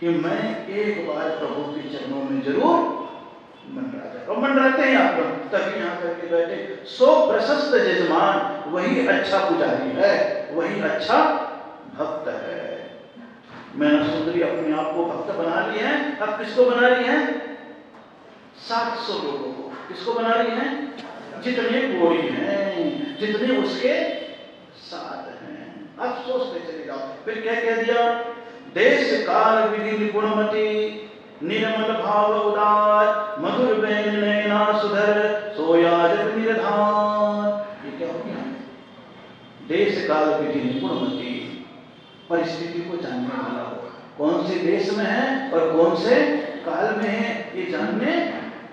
कि मैं एक बार प्रभु के चरणों में जरूर मंडरा जाए। और मंडराते हैं आप लोग, तभी यहाँ करके बैठे। सो प्रशस्त यजमान, वही अच्छा पुजारी है, वही अच्छा भक्त है। मैंने सुंदरी अपने आप को भक्त बना ली है। अब किसको बना ली है, 700 लोगों को। किसको बना ली है, जितने कोई हैं, जितने उसके साथ हैं। अब सोचते चले जाओ। फिर क्या कह दिया, देश काल विधि निपुणमति, निर्मल भाव उदार, मधुर बैन नैना सुधर, सोयाजत निरधान। ये क्या हो गया, देश काल विधि निपुणमति, परिस्थिति को जानने वाला हो, कौन से देश में है और कौन से काल में है ये जानने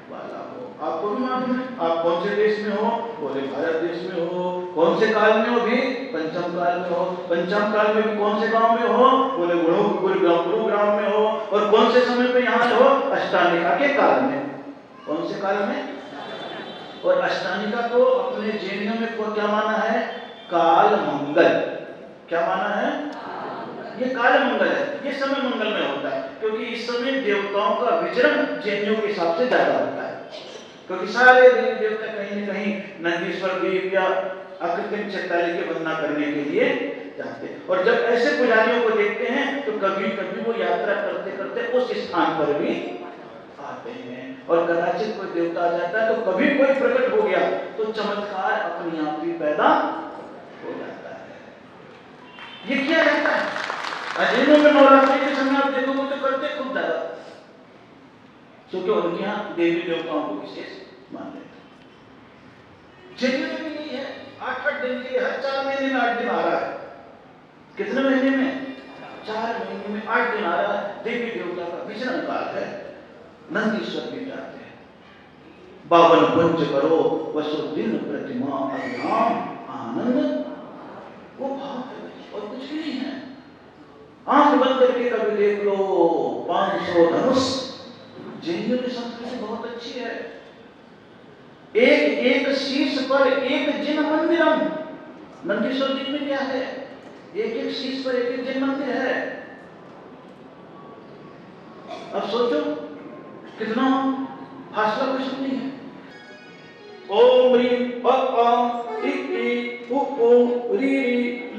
वाला हो। आपको भी मालूम है आप कौन से देश में हो, बोले भारत देश में हो। कौन से काल में हो भी, पंचम काल में हो। पंचम काल में भी कौन से गांव में हो, बोले गुरुग्राम में हो। और कौन से समय पे यहाँ हो, अष्टानिका के काल में। कौन से काल में, और अष्टानिका को अपने जैनियों में क्या माना है, काल मंगल। क्या माना है, ये काल मंगल है, ये समय मंगल में होता है, क्योंकि इस समय देवताओं का विचरण जैनियों के हिसाब से ज्यादा होता है, क्योंकि सारे देवी देवता कहीं न कहीं नंदीश्वर द्वीप या अकृत्रिम चैताली की वंदना करने के लिए जाते हैं। और जब ऐसे पुजारियों को देखते हैं तो कभी कभी वो यात्रा करते करते उस स्थान पर भी आते हैं। और कदाचित कोई देवता आ जाता है तो कभी कोई प्रकट हो गया तो चमत्कार अपने आप ही पैदा हो जाता है। ये क्या रहता है, अजैनों में नवरात्रि के समय आप देखोगे तो करते खूब ज्यादा, क्योंकि उनके यहाँ देवी देवताओं को विशेष मान लेते। जैनियों में भी नहीं है, 8-8 दिन के, हर 4 महीने में 8 दिन आ रहा है। कितने महीने में, 4 महीने में 8 दिन आ रहा है। देवी देवता का विचरण काल है। नंदीश्वर भी जाते हैं, 52 पंच करो वसुदिन प्रतिमा अभिराम आनंद, वो भाव है और कुछ भी नहीं है। आंख बंद करके कभी देख लो, 500 धनुष। जैनियों की संस्कृति बहुत अच्छी है। एक एक शीश पर एक जिन मंदिरम। नंदीश्वर जी में क्या है, एक एक शीश पर एक एक जन मंदिर है। अब सोचो कितना फासला कुछ नहीं है। ओम री अ इ उ री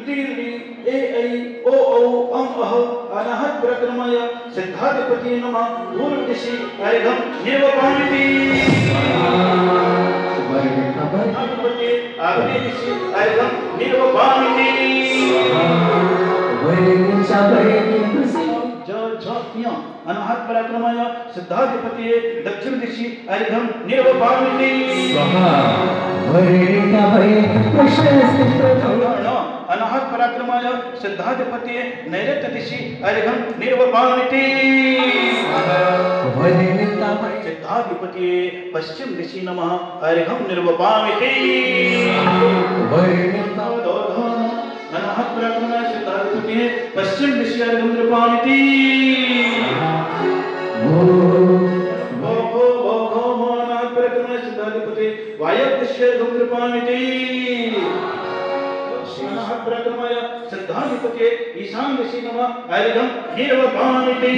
री री ए ऐ ओ अम अह अनाहत प्रक्रमय सिद्धाधिपति नमः गुरुदिशि अर्घं निर्वपामिति। अधिपति अग्निदिशि अर्घं निर्वपामिति। अनाहत पराक्रमय सिद्धाधिपति दक्षिण दिशि अर्घं निर्वपामिति। अनाहत पराक्रमय सिद्धाधिपति नैऋत्य दिशि अर्घं निर्वपामिति। सिद्धाधिपति पश्चिम दिशि नमः अर्घं निर्वपामिति। अनाहत पराक्रमय सिद्धाधिपति पश्चिम दिशि अर्घं निर्वपामिति। वायव्य दिशि अर्घं निर्वपामिति। अनाहत पराक्रमय सिद्धाधिपति ईशान दिशि नमः अर्घं निर्वपामिति।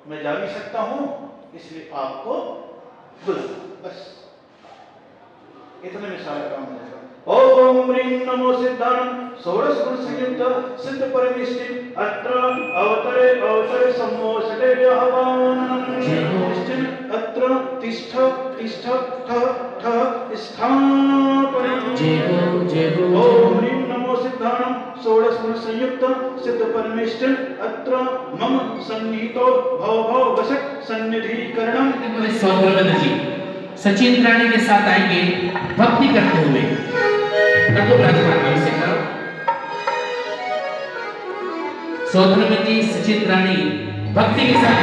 मैं जा भी सकता हूं इसलिए आपको बुला, बस इतने में सारा काम हो जाएगा। ओम ह्रीं नमो सिद्धानं षोडश गुण संयुक्त सिद्ध परमेष्टि अत्र अवतरे अवतरे सम्मोषते यहवान् अत्र तिष्ठ तिष्ठ ठः ठः स्थापनं। ओम ह्रीं नमो सिद्धानं षोडश गुण संयुक्त सिद्ध परमेष्टि अत्र मम सन्निहितो भव भव वसत् सन्निधिकरणम्। सौंदर्य जी सचिन रानी के साथ आएंगे भक्ति करते हुए। से करो सौंदर्य जी सचिन रानी भक्ति के साथ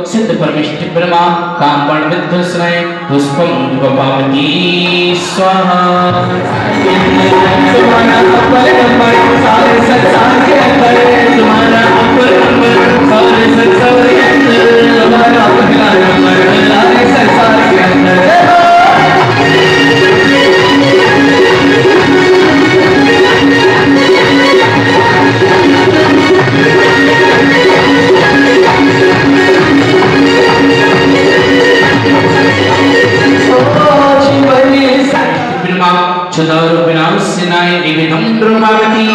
सिद्ध परमेष्टि ब्रह्मा कांबण विध्वस्नय पुष्पम विवपामि स्वाहा। तुम्हारा अपर नंबर सारे संसार के अंदर, तुम्हारा अपर नंबर सारे संसार के अंदर, तुम्हारा पहला नंबर सारे संसार के अंदर। चदारु विनाशनाय निवेदं द्रवावती।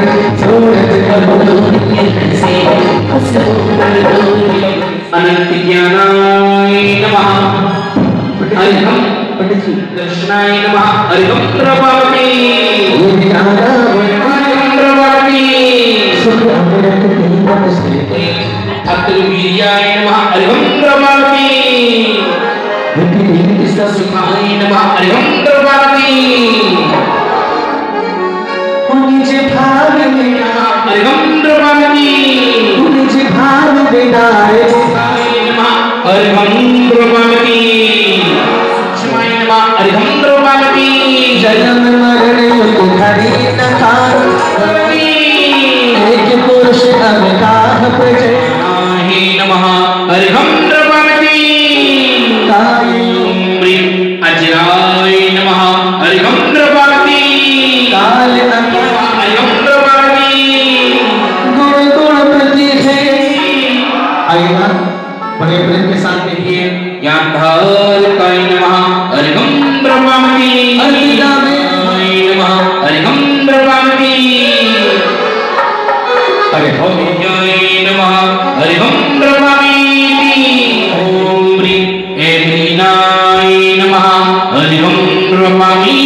सूरत अनंत ज्ञानाय नमः हरिहम पंडित जी कृष्णाय नमः हरिहम प्रभावती प्रभावती अतुवीर्याय नमः हरिहम प्रभावती सुखाय नमः हरिहम प्रभावती मुझे भाग मेरा हरिहम प्रभावती मुझे भाग बिनाए सुखाय नमः हरिहम प्रभावती सुक्षमाय नमः हरिहम प्रभावती जन्म मरण युग हरि नकार एक पुरुष अवतार प्रजय हे नमः हरिहम प्रभावती अजराय नमः हरिहम प्रभावती काल हरिहम प्रभावती गुण गुण प्रति है आइएगा बड़े प्रेम के साथ देखिए ज्ञानधारकाय नमः हरिहम प्रभावती नमः हरिहम प्रभावती अरे हो जय नमः हरिहम प्रभावती ओम ह्रीं ऐलीनाय नमः हरिहम प्रभावती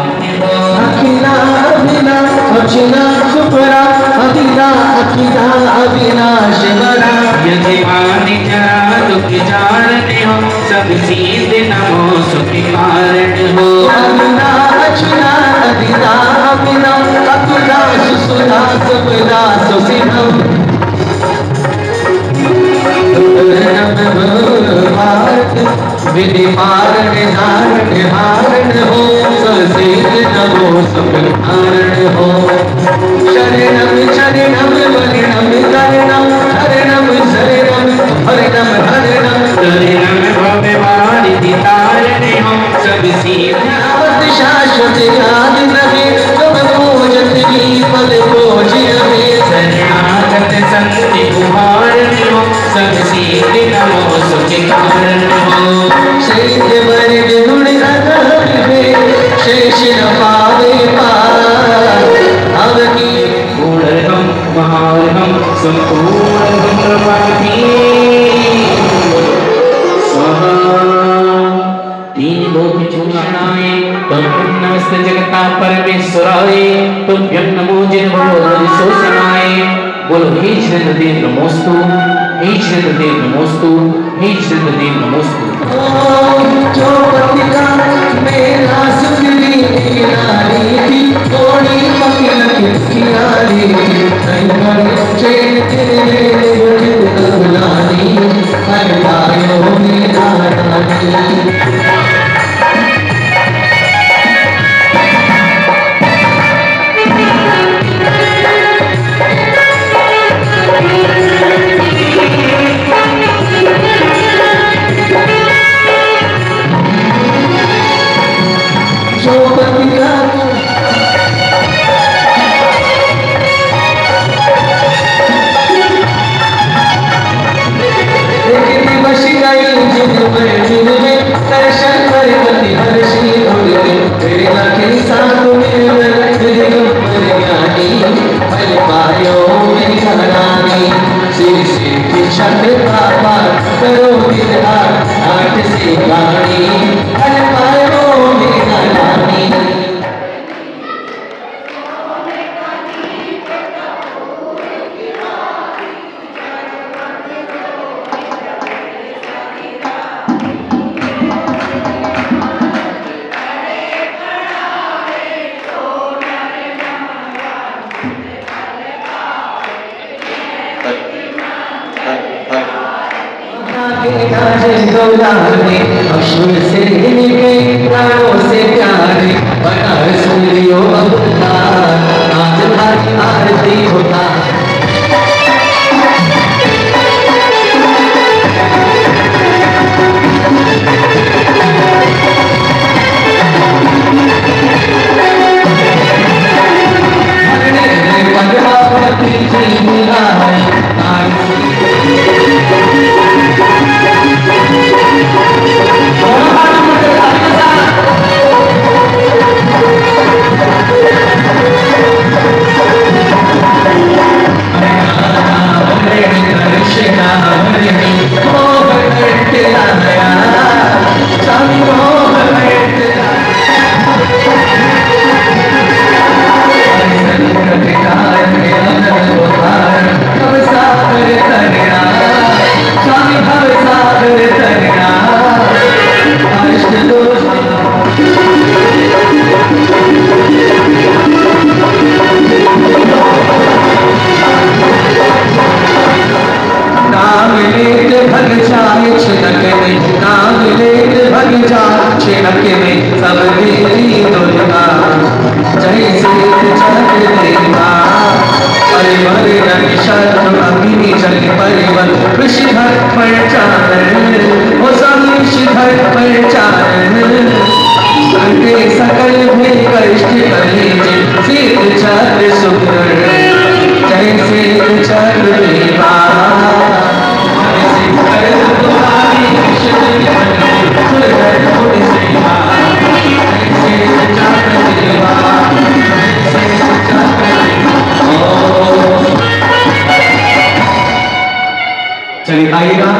अखिला अभिना अखिला सुपरा अभिना अखिला अविनाश बरा यदि पानी जरा दुख जानते हो सब सीधे नमो सुखी कारण हो अभिना अखिला अभिना अभिना अखिला सुसुना सुपरा सुसिनम विधि मारण धारण हारण हो ससेत नमो सब धारण हो शरणम शरणम वरणम करणम शरणम शरणम हरणम हरणम शरणम भगवान दितारने हो सब सीधे यावत शाश्वत याद रहे तुम पूजत की पद पूज्य में शरणागत संति कुहारने हो सब सीधे नमो सुखी कारण हो शेष वर्ग गुण अगर में शेष न पावे पार अब की पूर्णम महार्घम संपूर्णम प्रभाती स्वाहा तीन लोक चूषणाय तुभ्यं नमस्ते जगता परमेश्वराय तुभ्यं नमो जिह्वोदरिशोषणाय बोलो हे श्रीदेव नमोस्तु हे श्रीदेव नमोस्तु हे श्रीदेव नमोस्तु जो पतिका मेरा सुखली नारी थी थोड़ी पकिल किनारी नहीं बड़ी चैन तेरे बुझत अगलानी हर पायो मेरा रानी जो पतिका दिवस गई जिनमें दर्शन कर पति हर्षी उड़े तेरे लखी साथ में ज्ञानी फल पायो मेरा रानी सिर से छठ पापा करो विधान आठ से गानी फल पायो मेरा रानी आगे नाचे दुलारे अश्रु से निके प्राणों से प्यारे बनारस लियो अवतार आज हमारी आरती होता चलिए आइएगा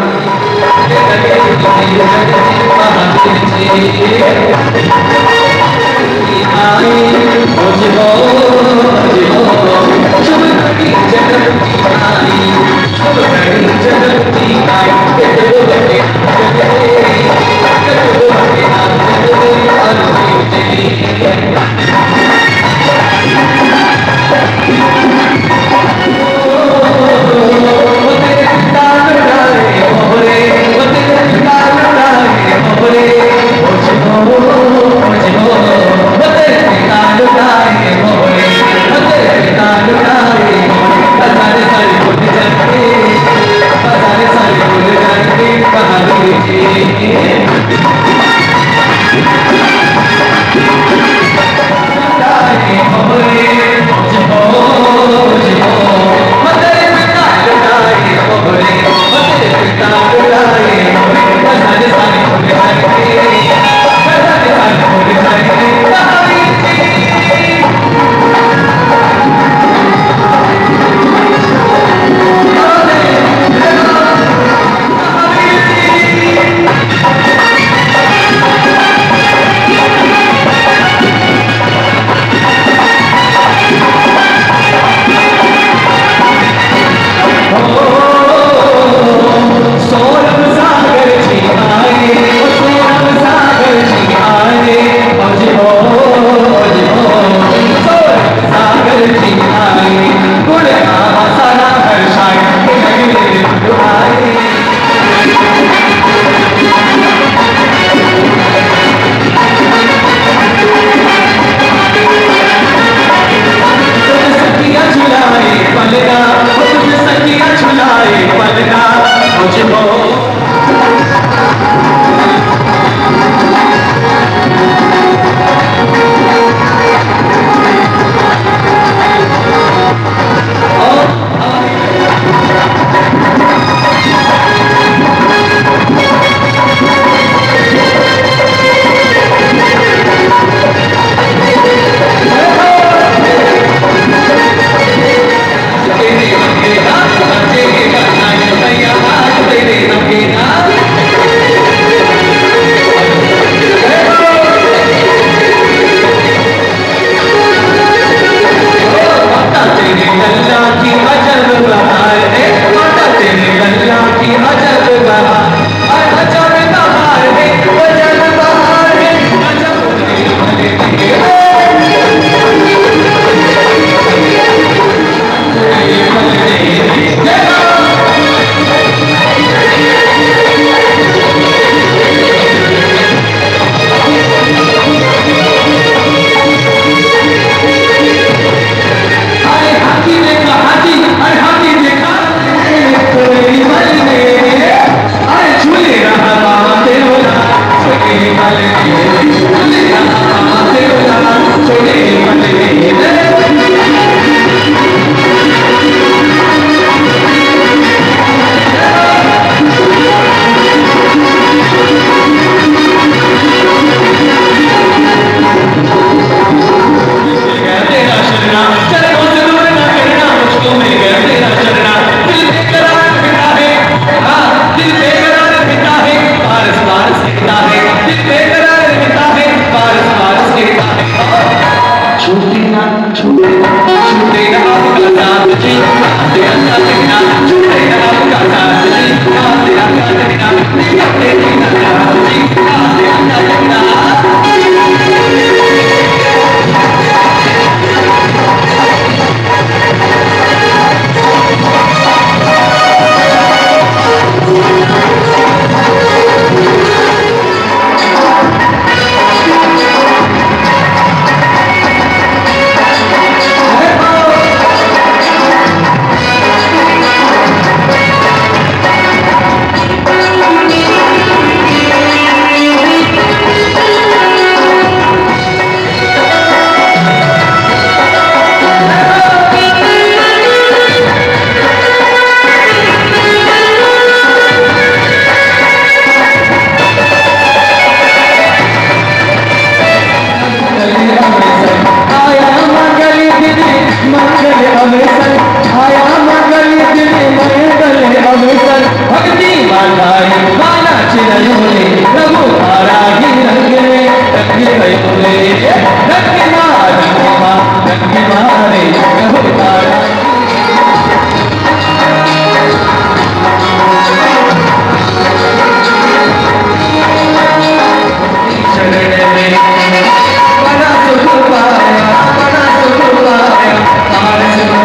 सौरभ सागर जी आए, सौरभ भक्ति माताए माना चिरयोले प्रभु मारा ही रंग रे रंग मारे प्रभु मारा शरण में बड़ा सुख पाया बड़ा सुख पाया